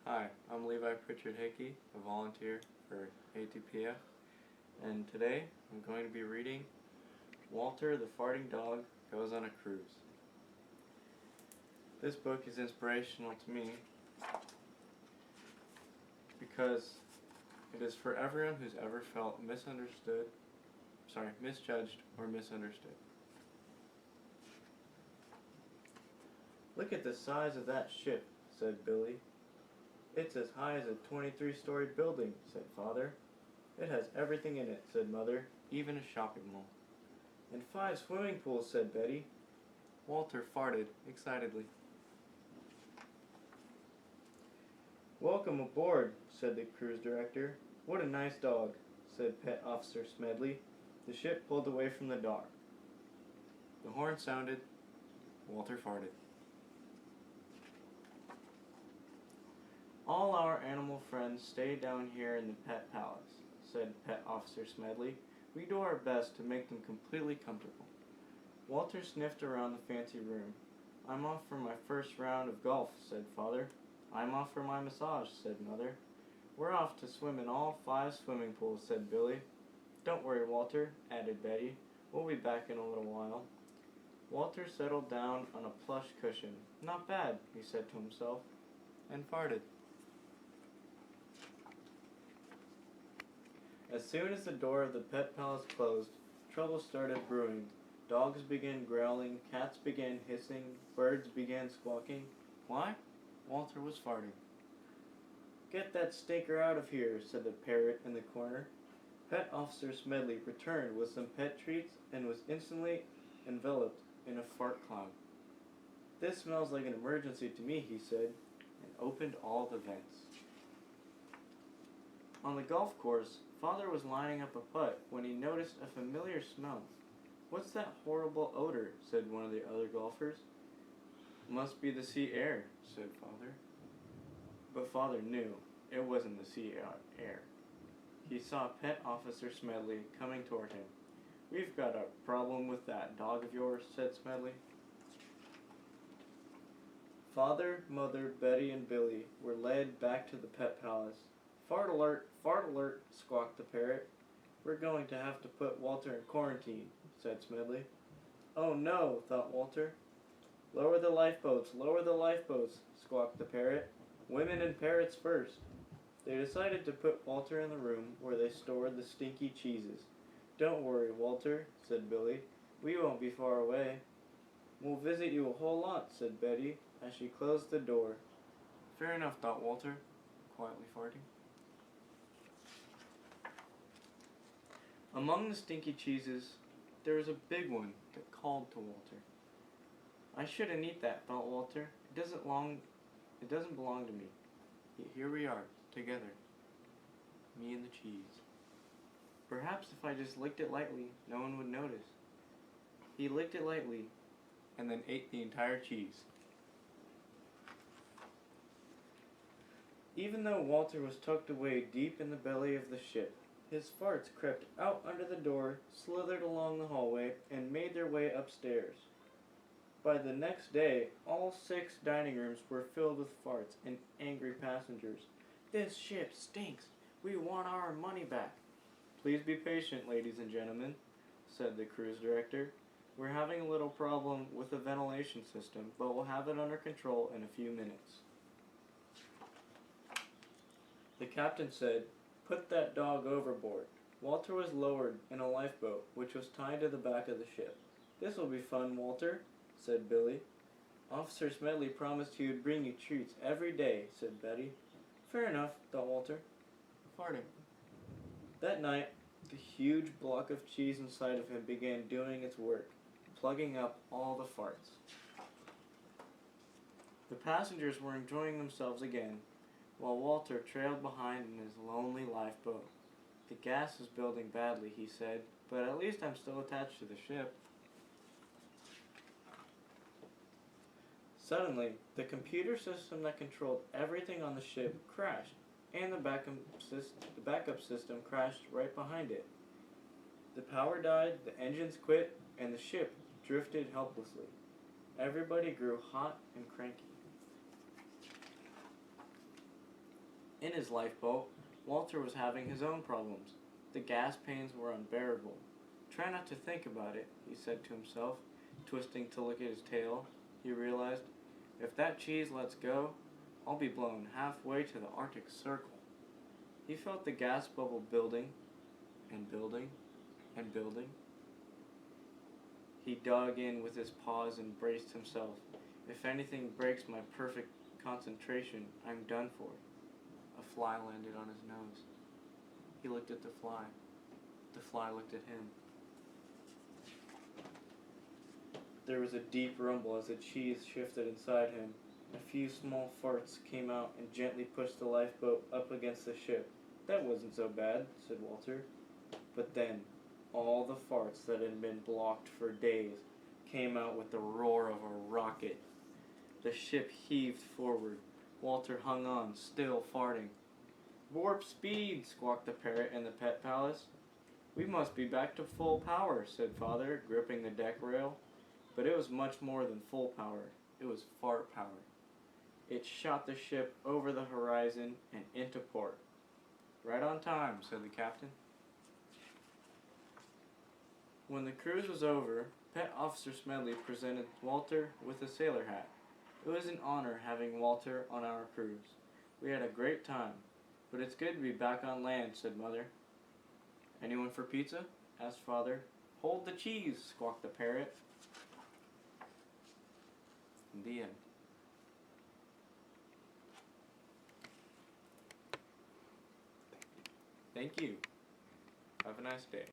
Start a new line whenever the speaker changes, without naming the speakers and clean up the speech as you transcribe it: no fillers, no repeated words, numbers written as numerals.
Hi, I'm Levi Hickey, a volunteer for ATPF, and today I'm going to be reading Walter the Farting Dog Goes on a Cruise. This book is inspirational to me because it is for everyone who's ever felt misjudged or misunderstood. "Look at the size of that ship," said Billy. "It's as high as a 23-story building," said Father. "It has everything in it," said Mother, "even a shopping mall." "And 5 swimming pools," said Betty. Walter farted excitedly. "Welcome aboard," said the cruise director. "What a nice dog," said Pet Officer Smedley. The ship pulled away from the dock. The horn sounded. Walter farted. "All our animal friends stay down here in the Pet Palace," said Pet Officer Smedley. "We do our best to make them completely comfortable." Walter sniffed around the fancy room. "I'm off for my first round of golf," said Father. "I'm off for my massage," said Mother. "We're off to swim in all 5 swimming pools," said Billy. "Don't worry, Walter," added Betty. "We'll be back in a little while." Walter settled down on a plush cushion. "Not bad," he said to himself, and farted. As soon as the door of the Pet Palace closed, trouble started brewing. Dogs began growling, cats began hissing, birds began squawking. Why? Walter was farting. "Get that stinker out of here," said the parrot in the corner. Pet Officer Smedley returned with some pet treats and was instantly enveloped in a fart cloud. "This smells like an emergency to me," he said, and opened all the vents. On the golf course, Father was lining up a putt when he noticed a familiar smell. "What's that horrible odor?" said one of the other golfers. "Must be the sea air," said Father. But Father knew it wasn't the sea air. He saw Pet Officer Smedley coming toward him. "We've got a problem with that dog of yours," said Smedley. Father, Mother, Betty, and Billy were led back to the Pet Palace. "Fart alert," squawked the parrot. "We're going to have to put Walter in quarantine," said Smedley. "Oh no," thought Walter. Lower the lifeboats," squawked the parrot. "Women and parrots first." They decided to put Walter in the room where they stored the stinky cheeses. "Don't worry, Walter," said Billy. "We won't be far away." "We'll visit you a whole lot," said Betty, as she closed the door. "Fair enough," thought Walter, quietly farting. Among the stinky cheeses, there was a big one that called to Walter. "I shouldn't eat that," thought Walter. It doesn't belong to me. Yet here we are, together. Me and the cheese. Perhaps if I just licked it lightly, no one would notice." He licked it lightly, and then ate the entire cheese. Even though Walter was tucked away deep in the belly of the ship, his farts crept out under the door, slithered along the hallway, and made their way upstairs. By the next day, all 6 dining rooms were filled with farts and angry passengers. "This ship stinks. We want our money back." "Please be patient, ladies and gentlemen," said the cruise director. "We're having a little problem with the ventilation system, but we'll have it under control in a few minutes." The captain said, "Put that dog overboard." Walter was lowered in a lifeboat, which was tied to the back of the ship. "This will be fun, Walter," said Billy. "Officer Smedley promised he would bring you treats every day," said Betty. "Fair enough," thought Walter, farting. That night, the huge block of cheese inside of him began doing its work, plugging up all the farts. The passengers were enjoying themselves again, while Walter trailed behind in his lonely lifeboat. "The gas is building badly," he said, "but at least I'm still attached to the ship." Suddenly, the computer system that controlled everything on the ship crashed, and the backup system crashed right behind it. The power died, the engines quit, and the ship drifted helplessly. Everybody grew hot and cranky. In his lifeboat, Walter was having his own problems. The gas pains were unbearable. "Try not to think about it," he said to himself, twisting to look at his tail. He realized, "If that cheese lets go, I'll be blown halfway to the Arctic Circle." He felt the gas bubble building and building and building. He dug in with his paws and braced himself. "If anything breaks my perfect concentration, I'm done for." A fly landed on his nose. He looked at the fly. The fly looked at him. There was a deep rumble as the cheese shifted inside him. A few small farts came out and gently pushed the lifeboat up against the ship. "That wasn't so bad," said Walter. But then, all the farts that had been blocked for days came out with the roar of a rocket. The ship heaved forward. Walter hung on, still farting. "Warp speed!" squawked the parrot in the pet palace. "We must be back to full power," said Father, gripping the deck rail. But it was much more than full power. It was fart power. It shot the ship over the horizon and into port. "Right on time," said the captain. When the cruise was over, Pet Officer Smedley presented Walter with a sailor hat. It was an honor having Walter on our cruise. We had a great time, but it's good to be back on land, said Mother. "Anyone for pizza?" asked Father. "Hold the cheese," squawked the parrot. The end. Thank you. Have a nice day.